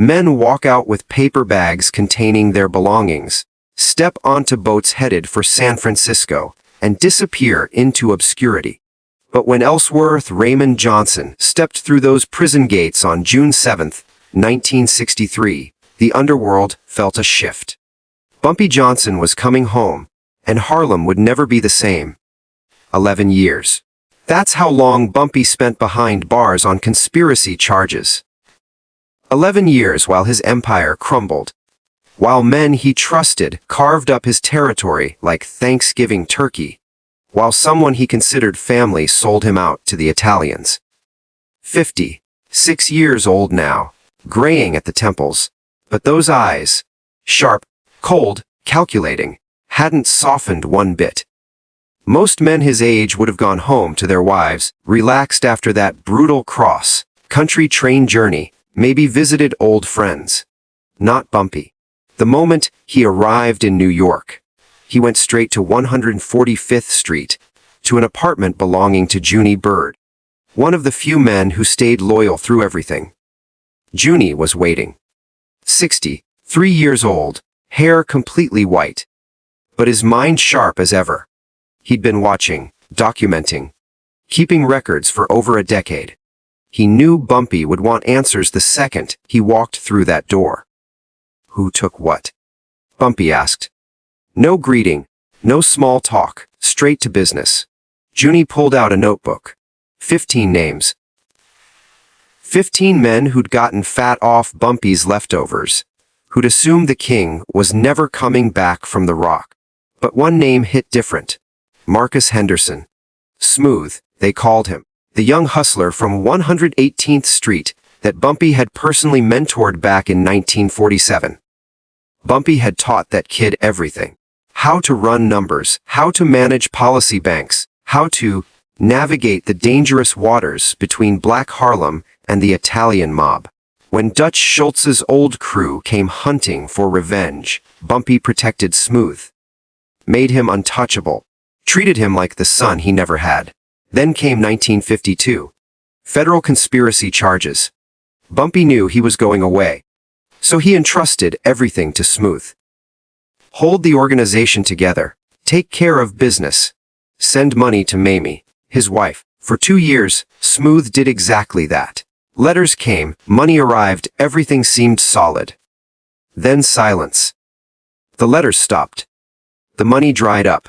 Men walk out with paper bags containing their belongings, step onto boats headed for San Francisco, and disappear into obscurity. But when Ellsworth Raymond Johnson stepped through those prison gates on June 7, 1963, the underworld felt a shift. Bumpy Johnson was coming home, and Harlem would never be the same. 11 years. That's how long Bumpy spent behind bars on conspiracy charges. 11 years while his empire crumbled. While men he trusted carved up his territory like Thanksgiving turkey. While someone he considered family sold him out to the Italians. 56 years old now, graying at the temples. But those eyes, sharp, cold, calculating, hadn't softened one bit. Most men his age would have gone home to their wives, relaxed after that brutal cross-country train journey, maybe visited old friends. Not Bumpy. The moment he arrived in New York, he went straight to 145th Street, to an apartment belonging to Junie Bird, one of the few men who stayed loyal through everything. Junie was waiting. 63 years old, hair completely white, but his mind sharp as ever. He'd been watching, documenting, keeping records for over a decade. He knew Bumpy would want answers the second he walked through that door. Who took what? Bumpy asked. No greeting, no small talk, straight to business. Junie pulled out a notebook. 15 names. 15 men who'd gotten fat off Bumpy's leftovers, who'd assumed the king was never coming back from the rock. But one name hit different. Marcus Henderson. Smooth, they called him. The young hustler from 118th Street that Bumpy had personally mentored back in 1947. Bumpy had taught that kid everything. How to run numbers, how to manage policy banks, how to navigate the dangerous waters between Black Harlem and the Italian mob. When Dutch Schultz's old crew came hunting for revenge, Bumpy protected Smooth. Made him untouchable. Treated him like the son he never had. Then came 1952. Federal conspiracy charges. Bumpy knew he was going away, so he entrusted everything to Smooth. Hold the organization together. Take care of business. Send money to Mamie, his wife. For 2 years, Smooth did exactly that. Letters came, money arrived, everything seemed solid. Then silence. The letters stopped. The money dried up.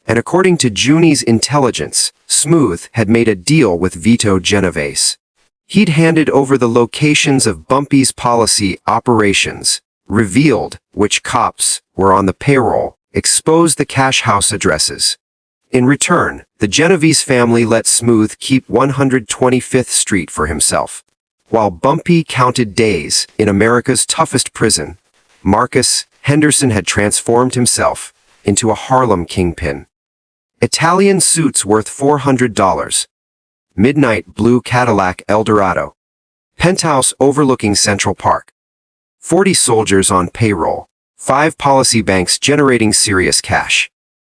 And according to Junie's intelligence, Smooth had made a deal with Vito Genovese. He'd handed over the locations of Bumpy's policy operations, revealed which cops were on the payroll, exposed the cash house addresses. In return, the Genovese family let Smooth keep 125th Street for himself. While Bumpy counted days in America's toughest prison, Marcus Henderson had transformed himself into a Harlem kingpin. Italian suits worth $400. Midnight blue Cadillac Eldorado. Penthouse overlooking Central Park. 40 soldiers on payroll. 5 policy banks generating serious cash.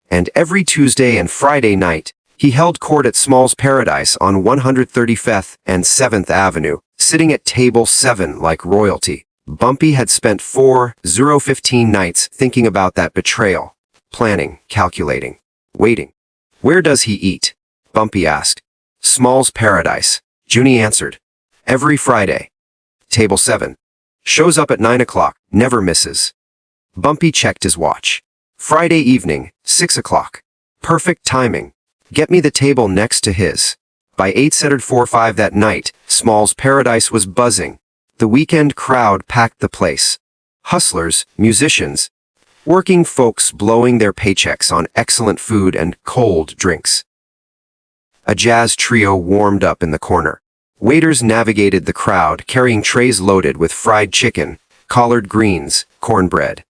And every Tuesday and Friday night, he held court at Small's Paradise on 135th and 7th Avenue, sitting at table 7 like royalty. Bumpy had spent 15 nights thinking about that betrayal. Planning, calculating, waiting. Where does he eat? Bumpy asked. Small's Paradise. Junie answered. Every Friday. Table 7. Shows up at 9 o'clock, never misses. Bumpy checked his watch. Friday evening, 6 o'clock. Perfect timing. Get me the table next to his. By 8:45 that night, Small's Paradise was buzzing. The weekend crowd packed the place. Hustlers, musicians, working folks blowing their paychecks on excellent food and cold drinks. A jazz trio warmed up in the corner. Waiters navigated the crowd, carrying trays loaded with fried chicken, collard greens, cornbread.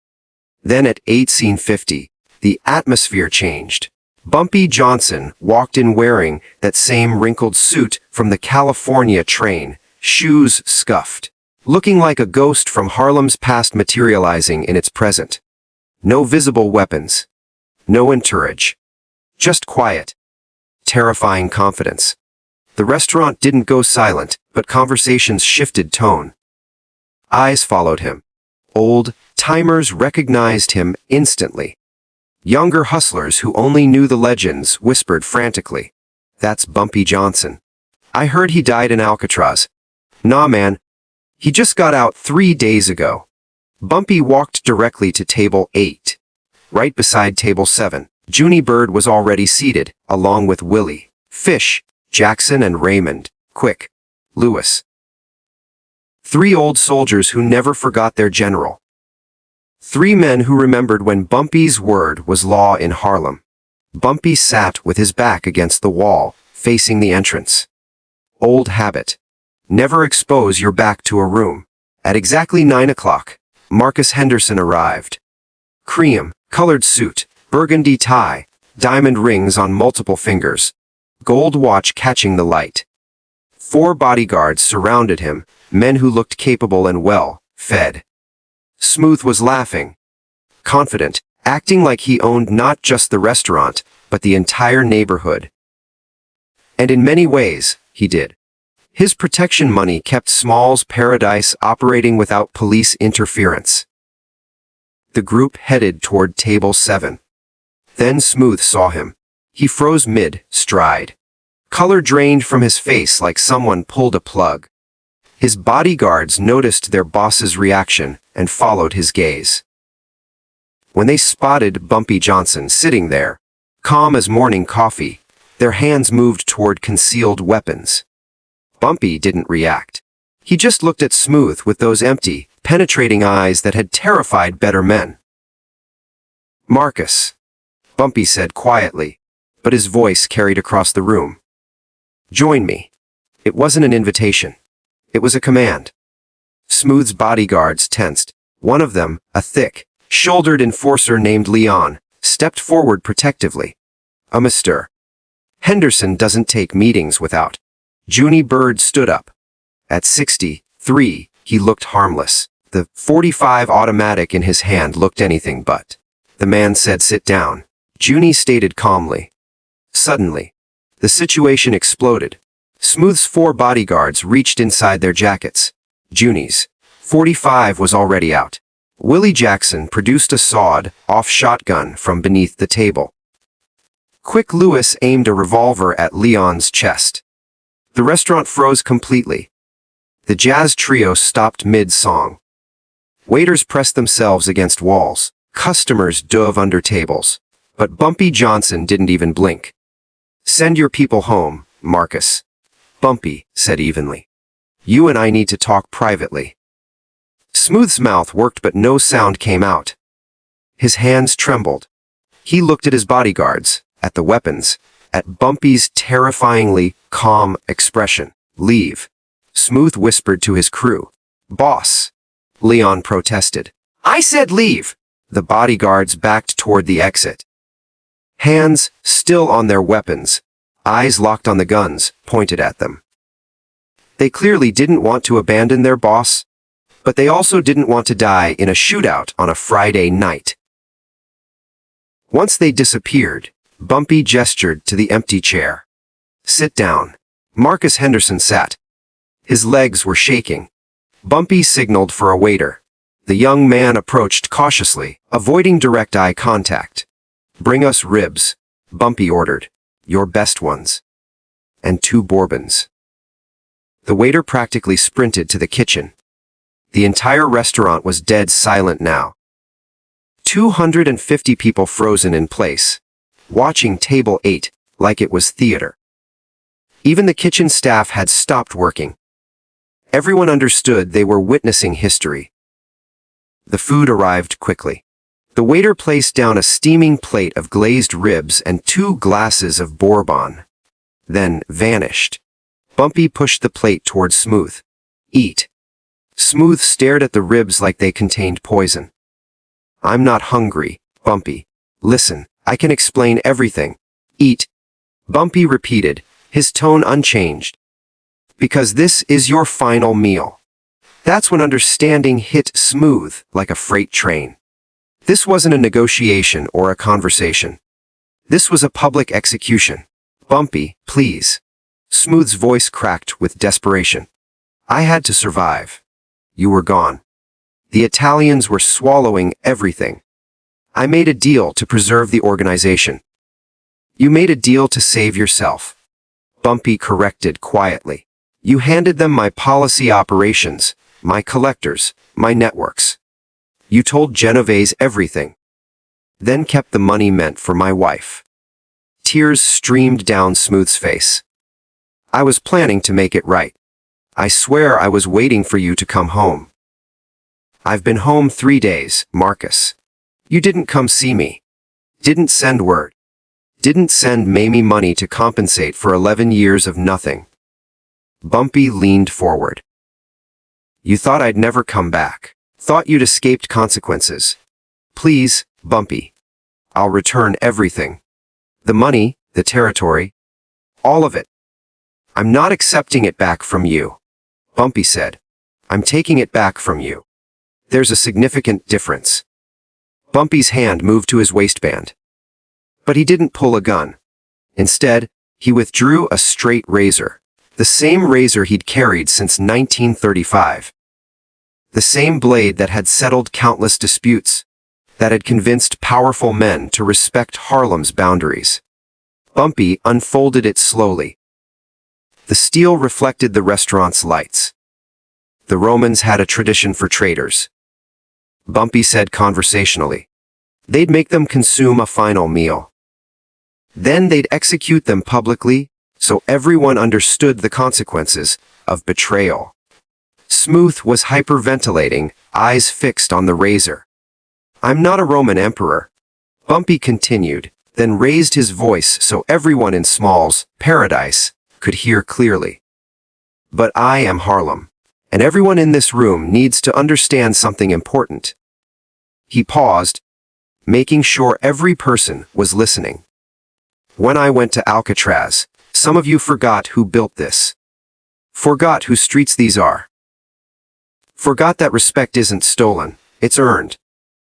Then at 18:50, the atmosphere changed. Bumpy Johnson walked in wearing that same wrinkled suit from the California train, shoes scuffed, looking like a ghost from Harlem's past materializing in its present. No visible weapons. No entourage. Just quiet. Terrifying confidence. The restaurant didn't go silent, but conversations shifted tone. Eyes followed him. Old timers recognized him instantly. Younger hustlers who only knew the legends whispered frantically, "That's Bumpy Johnson. I heard he died in Alcatraz." "Nah, man. He just got out 3 days ago." Bumpy walked directly to table 8. Right beside table 7, Junie Bird was already seated, along with Willie, Fish, Jackson, and Raymond, Quick, Lewis. 3 old soldiers who never forgot their general. 3 men who remembered when Bumpy's word was law in Harlem. Bumpy sat with his back against the wall, facing the entrance. Old habit. Never expose your back to a room. At exactly 9 o'clock, Marcus Henderson arrived. Cream, colored suit, burgundy tie, diamond rings on multiple fingers, gold watch catching the light. 4 bodyguards surrounded him, men who looked capable and well-fed. Smooth was laughing, confident, acting like he owned not just the restaurant, but the entire neighborhood. And in many ways, he did. His protection money kept Small's Paradise operating without police interference. The group headed toward table 7. Then Smooth saw him. He froze mid-stride. Color drained from his face like someone pulled a plug. His bodyguards noticed their boss's reaction and followed his gaze. When they spotted Bumpy Johnson sitting there, calm as morning coffee, their hands moved toward concealed weapons. Bumpy didn't react. He just looked at Smooth with those empty, penetrating eyes that had terrified better men. "Marcus," Bumpy said quietly, but his voice carried across the room. "Join me." It wasn't an invitation. It was a command. Smooth's bodyguards tensed. One of them, a thick-shouldered enforcer named Leon, stepped forward protectively. "Mr. Henderson doesn't take meetings without." Junie Bird stood up. At 63, he looked harmless. The .45 automatic in his hand looked anything but. The man said, "Sit down." Junie stated calmly. Suddenly, the situation exploded. Smooth's 4 bodyguards reached inside their jackets. Junie's .45 was already out. Willie Jackson produced a sawed-off shotgun from beneath the table. Quick Lewis aimed a revolver at Leon's chest. The restaurant froze completely. The jazz trio stopped mid-song. Waiters pressed themselves against walls. Customers dove under tables. But Bumpy Johnson didn't even blink. "Send your people home, Marcus," Bumpy said evenly. "You and I need to talk privately." Smooth's mouth worked but no sound came out. His hands trembled. He looked at his bodyguards, at the weapons, at Bumpy's terrifyingly calm expression. "Leave," Smooth whispered to his crew. "Boss," Leon protested. "I said leave." The bodyguards backed toward the exit. Hands still on their weapons, eyes locked on the guns, pointed at them. They clearly didn't want to abandon their boss, but they also didn't want to die in a shootout on a Friday night. Once they disappeared, Bumpy gestured to the empty chair. "Sit down." Marcus Henderson sat. His legs were shaking. Bumpy signaled for a waiter. The young man approached cautiously, avoiding direct eye contact. "Bring us ribs," Bumpy ordered. "Your best ones. And 2 bourbons." The waiter practically sprinted to the kitchen. The entire restaurant was dead silent now. 250 people frozen in place, watching table 8 like it was theater. Even the kitchen staff had stopped working. Everyone understood they were witnessing history. The food arrived quickly. The waiter placed down a steaming plate of glazed ribs and 2 glasses of bourbon, then vanished. Bumpy pushed the plate toward Smooth. "Eat." Smooth stared at the ribs like they contained poison. "I'm not hungry, Bumpy. Listen, I can explain everything. Eat." Bumpy repeated, his tone unchanged. "Because this is your final meal." That's when understanding hit Smooth like a freight train. This wasn't a negotiation or a conversation. This was a public execution. "Bumpy, please." Smooth's voice cracked with desperation. "I had to survive. you were gone. The Italians were swallowing everything. I made a deal to preserve the organization. You made a deal to save yourself. Bumpy corrected quietly. You handed them my policy operations, my collectors, my networks. You told Genovese everything. Then kept the money meant for my wife. Tears streamed down Smooth's face. I was planning to make it right. I swear I was waiting for you to come home. I've been home 3 days, Marcus. You didn't come see me. Didn't send word. Didn't send Mamie money to compensate for 11 years of nothing. Bumpy leaned forward. You thought I'd never come back. Thought you'd escaped consequences. Please, Bumpy. I'll return everything. The money, the territory, all of it. I'm not accepting it back from you, Bumpy said. I'm taking it back from you. There's a significant difference. Bumpy's hand moved to his waistband. But he didn't pull a gun. Instead, he withdrew a straight razor, the same razor he'd carried since 1935. The same blade that had settled countless disputes, that had convinced powerful men to respect Harlem's boundaries. Bumpy unfolded it slowly. The steel reflected the restaurant's lights. The Romans had a tradition for traitors. Bumpy said conversationally. They'd make them consume a final meal. Then they'd execute them publicly, so everyone understood the consequences of betrayal. Smooth was hyperventilating, eyes fixed on the razor. I'm not a Roman emperor, Bumpy continued, then raised his voice so everyone in Small's paradise could hear clearly. But I am Harlem, and everyone in this room needs to understand something important. He paused, making sure every person was listening. When I went to Alcatraz, some of you forgot who built this. Forgot whose streets these are. Forgot that respect isn't stolen, it's earned.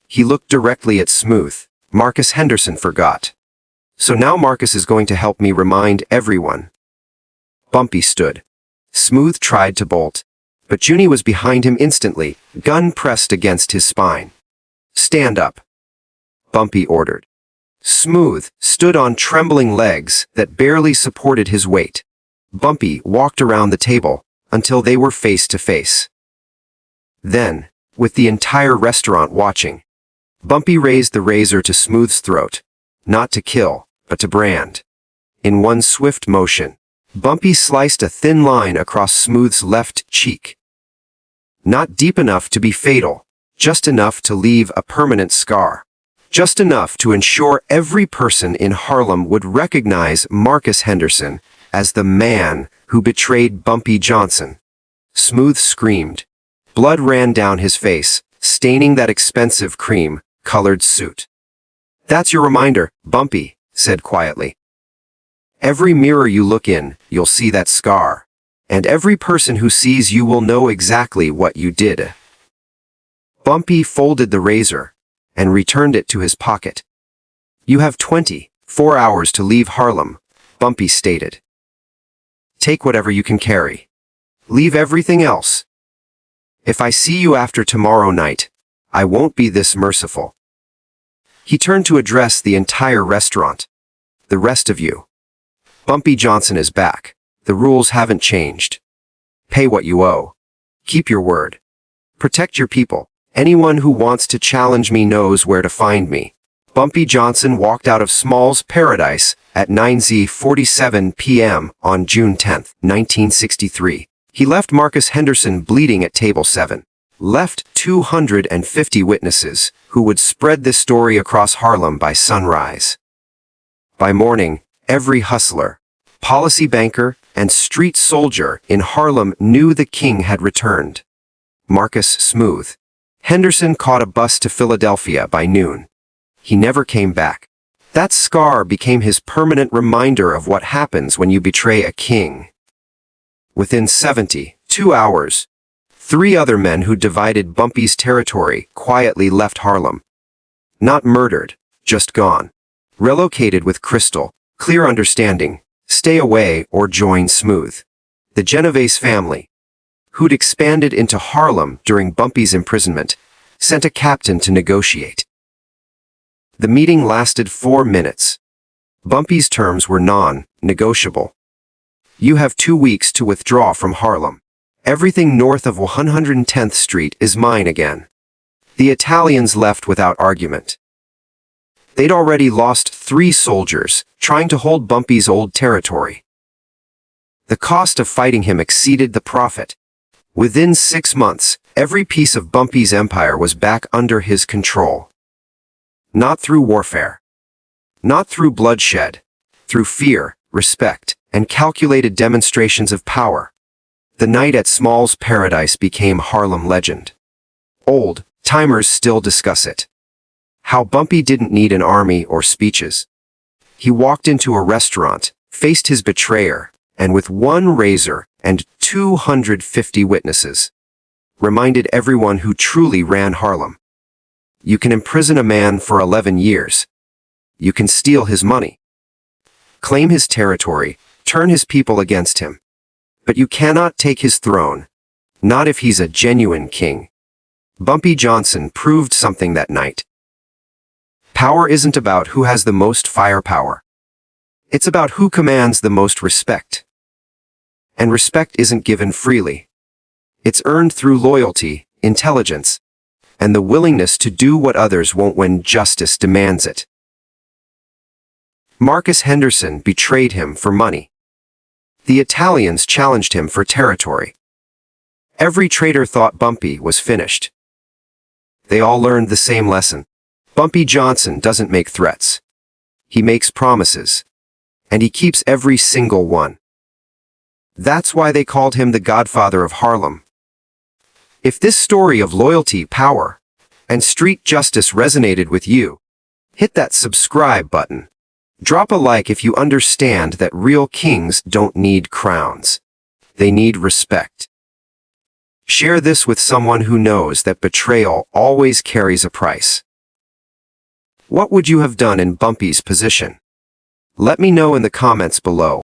He looked directly at Smooth. Marcus Henderson forgot. So now Marcus is going to help me remind everyone. Bumpy stood. Smooth tried to bolt, but Junie was behind him instantly, gun pressed against his spine. Stand up, Bumpy ordered. Smooth stood on trembling legs that barely supported his weight. Bumpy walked around the table until they were face to face. Then, with the entire restaurant watching, Bumpy raised the razor to Smooth's throat, not to kill, but to brand. In one swift motion, Bumpy sliced a thin line across Smooth's left cheek. Not deep enough to be fatal, just enough to leave a permanent scar. Just enough to ensure every person in Harlem would recognize Marcus Henderson as the man who betrayed Bumpy Johnson. Smooth screamed. Blood ran down his face, staining that expensive cream-colored suit. That's your reminder, Bumpy said quietly. Every mirror you look in, you'll see that scar. And every person who sees you will know exactly what you did. Bumpy folded the razor and returned it to his pocket. You have 24 hours to leave Harlem, Bumpy stated. Take whatever you can carry. Leave everything else. If I see you after tomorrow night, I won't be this merciful. He turned to address the entire restaurant. The rest of you. Bumpy Johnson is back. The rules haven't changed. Pay what you owe. Keep your word. Protect your people. Anyone who wants to challenge me knows where to find me. Bumpy Johnson walked out of Small's Paradise at 9:47 p.m. on June 10, 1963. He left Marcus Henderson bleeding at table 7. Left 250 witnesses who would spread this story across Harlem by sunrise. By morning, every hustler, policy banker, and street soldier in Harlem knew the king had returned. Marcus Smooth. Henderson caught a bus to Philadelphia by noon. He never came back. That scar became his permanent reminder of what happens when you betray a king. Within 72 hours, 3 other men who divided Bumpy's territory quietly left Harlem. Not murdered, just gone. Relocated with crystal, clear understanding, stay away or join Smooth. The Genovese family. who'd expanded into Harlem during Bumpy's imprisonment, sent a captain to negotiate. The meeting lasted 4 minutes. Bumpy's terms were non-negotiable. You have 2 weeks to withdraw from Harlem. Everything north of 110th Street is mine again. The Italians left without argument. They'd already lost 3 soldiers trying to hold Bumpy's old territory. The cost of fighting him exceeded the profit. Within 6 months, every piece of Bumpy's empire was back under his control. Not through warfare. Not through bloodshed. Through fear, respect, and calculated demonstrations of power. The night at Small's Paradise became Harlem legend. Old timers still discuss it. How Bumpy didn't need an army or speeches. He walked into a restaurant, faced his betrayer, and with 1 razor and 250 witnesses, reminded everyone who truly ran Harlem. You can imprison a man for 11 years. You can steal his money, claim his territory, turn his people against him. But you cannot take his throne, not if he's a genuine king. Bumpy Johnson proved something that night. Power isn't about who has the most firepower. It's about who commands the most respect. And respect isn't given freely. It's earned through loyalty, intelligence, and the willingness to do what others won't when justice demands it. Marcus Henderson betrayed him for money. The Italians challenged him for territory. Every traitor thought Bumpy was finished. They all learned the same lesson. Bumpy Johnson doesn't make threats. He makes promises. And he keeps every single one. That's why they called him the Godfather of Harlem. If this story of loyalty, power, and street justice resonated with you, hit that subscribe button. Drop a like if you understand that real kings don't need crowns. They need respect. Share this with someone who knows that betrayal always carries a price. What would you have done in Bumpy's position? Let me know in the comments below.